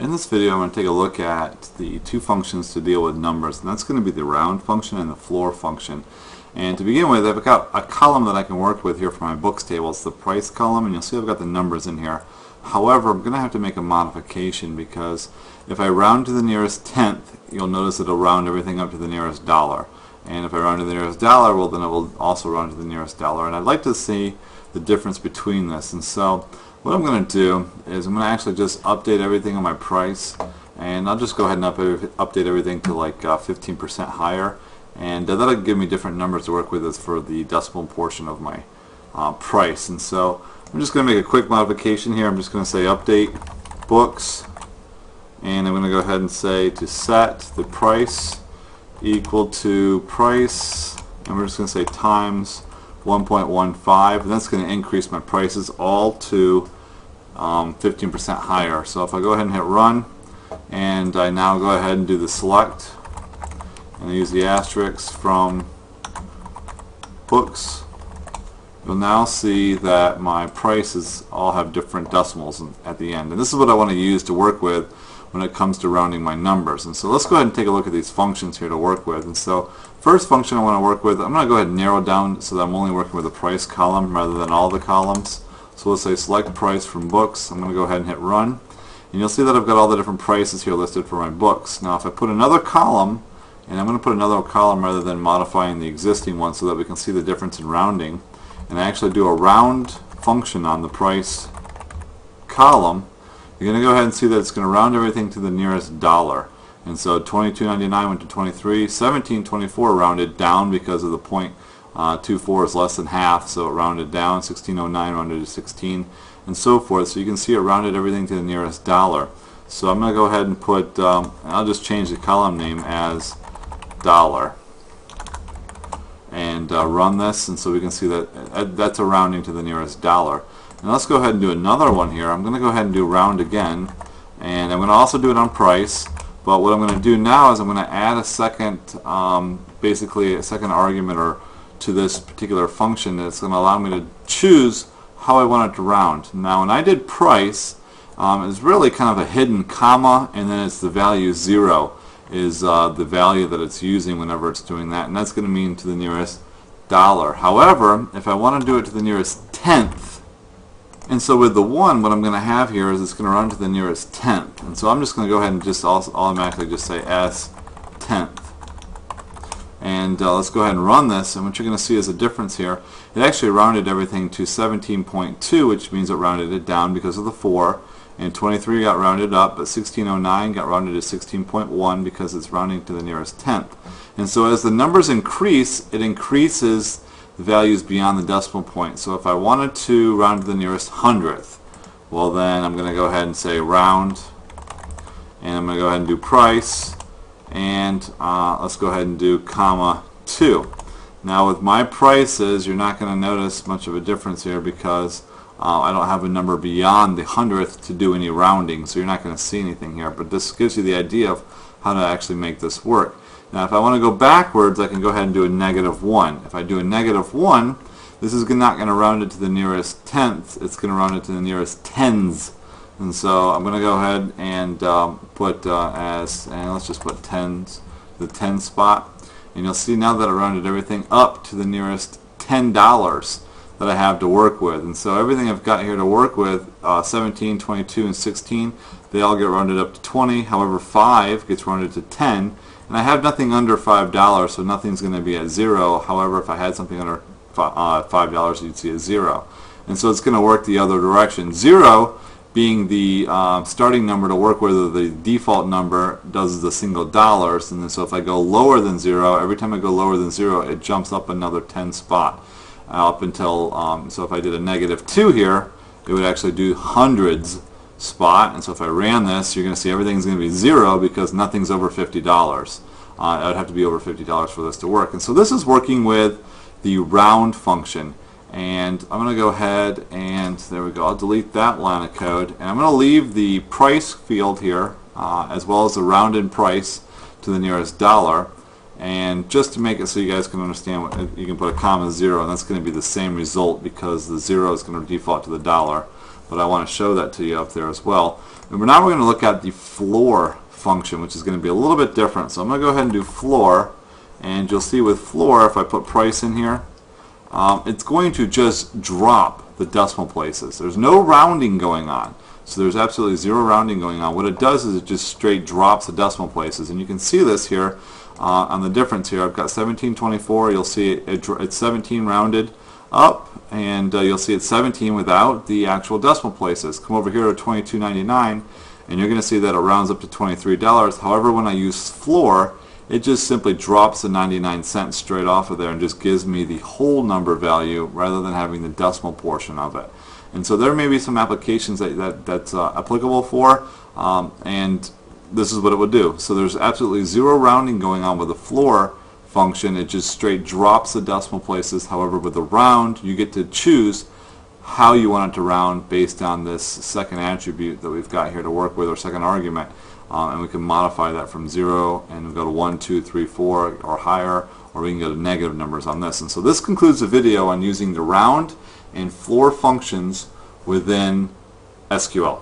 In this video I'm going to take a look at the two functions to deal with numbers, and that's going to be the round function and the floor function. And to begin with, I've got a column that I can work with here for my books table. It's the price column, and you'll see I've got the numbers in here. However, I'm going to have to make a modification because if I round to the nearest tenth, you'll notice it'll round everything up to the nearest dollar. And if I round to the nearest dollar, well then it will also round to the nearest dollar. And I'd like to see the difference between this. And so what I'm going to do is I'm going to actually just update everything on my price, and I'll just go ahead and update everything to like 15% higher, and that'll give me different numbers to work with as for the decimal portion of my price. And so I'm just going to make a quick modification here. I'm just going to say update books, and I'm going to go ahead and say to set the price equal to price, and we're just going to say times 1.15, and that's going to increase my prices all to 15% higher. So if I go ahead and hit run, and I now go ahead and do the select, and I use the asterisk from books, you'll now see that my prices all have different decimals at the end. And this is what I want to use to work with when it comes to rounding my numbers. And so let's go ahead and take a look at these functions here to work with. And so first function I want to work with, I'm going to go ahead and narrow down so that I'm only working with the price column rather than all the columns. So let's say select price from books. I'm going to go ahead and hit run, and you'll see that I've got all the different prices here listed for my books. Now if I put another column, and I'm going to put another column rather than modifying the existing one so that we can see the difference in rounding, and I actually do a round function on the price column, you're going to go ahead and see that it's going to round everything to the nearest dollar. And so 22.99 went to 23, 17.24 rounded down because of the 0.24 is less than half, so it rounded down, 16.09 rounded to 16, and so forth. So you can see it rounded everything to the nearest dollar. So I'm going to go ahead and put, I'll just change the column name as dollar, and run this, and so we can see that that's a rounding to the nearest dollar. Now let's go ahead and do another one here. I'm going to go ahead and do round again, and I'm going to also do it on price, but what I'm going to do now is I'm going to add a second, basically a second argument to this particular function that's going to allow me to choose how I want it to round. Now when I did price, it's really kind of a hidden comma, and then it's the value 0 is the value that it's using whenever it's doing that, and that's going to mean to the nearest dollar. However, if I want to do it to the nearest tenth, and so with the 1, what I'm going to have here is it's going to run to the nearest tenth. And so I'm just going to go ahead and just also automatically just say S tenth. And let's go ahead and run this, and what you're going to see is a difference here. It actually rounded everything to 17.2, which means it rounded it down because of the 4. And 23 got rounded up, but 16.09 got rounded to 16.1 because it's rounding to the nearest tenth. And so as the numbers increase, it increases the values beyond the decimal point. So if I wanted to round to the nearest hundredth, well then I'm going to go ahead and say round, and I'm going to go ahead and do price, and let's go ahead and do comma 2. Now with my prices, you're not going to notice much of a difference here because I don't have a number beyond the hundredth to do any rounding, so you're not going to see anything here. But this gives you the idea of how to actually make this work. Now if I want to go backwards, I can go ahead and do a -1. If I do a -1, this is not going to round it to the nearest tenth, it's going to round it to the nearest tens. And so I'm going to go ahead and put and let's just put tens, the 10 spot, and you'll see now that I rounded everything up to the nearest $10 that I have to work with. And so everything I've got here to work with, 17, 22, and 16, they all get rounded up to 20. However, 5 gets rounded to 10, and I have nothing under $5, so nothing's going to be at 0. However, if I had something under $5, you'd see a 0. And so it's going to work the other direction. 0 being the starting number to work with, or the default number does the single dollars, and then so if I go lower than 0, every time I go lower than 0, it jumps up another 10 spot. Up until, so if I did a -2 here, it would actually do hundreds spot, and so if I ran this, you're going to see everything's going to be 0 because nothing's over $50. It would have to be over $50 for this to work. And so this is working with the round function, and I'm going to go ahead and there we go, I'll delete that line of code, and I'm going to leave the price field here as well as the rounded price to the nearest dollar. And just to make it so you guys can understand, you can put a comma 0, and that's going to be the same result because the 0 is going to default to the dollar. but I want to show that to you up there as well. And now we're going to look at the floor function, which is going to be a little bit different. So I'm going to go ahead and do floor, and you'll see with floor, if I put price in here, it's going to just drop the decimal places. There's no rounding going on. So there's absolutely zero rounding going on. What it does is it just straight drops the decimal places. And you can see this here on the difference here. I've got 1724. You'll see it's 17 rounded up, and you'll see it's 17 without the actual decimal places. Come over here to 22.99, and you're going to see that it rounds up to $23. However, when I use floor, it just simply drops the 99 cents straight off of there and just gives me the whole number value rather than having the decimal portion of it. And so there may be some applications that's applicable for, and this is what it would do. So there's absolutely zero rounding going on with the floor function. It just straight drops the decimal places. However, with the round, you get to choose how you want it to round based on this second attribute that we've got here to work with, or second argument. And we can modify that from 0 and go to 1, 2, 3, 4 or higher, or we can go to negative numbers on this. And so this concludes the video on using the round and floor functions within SQL.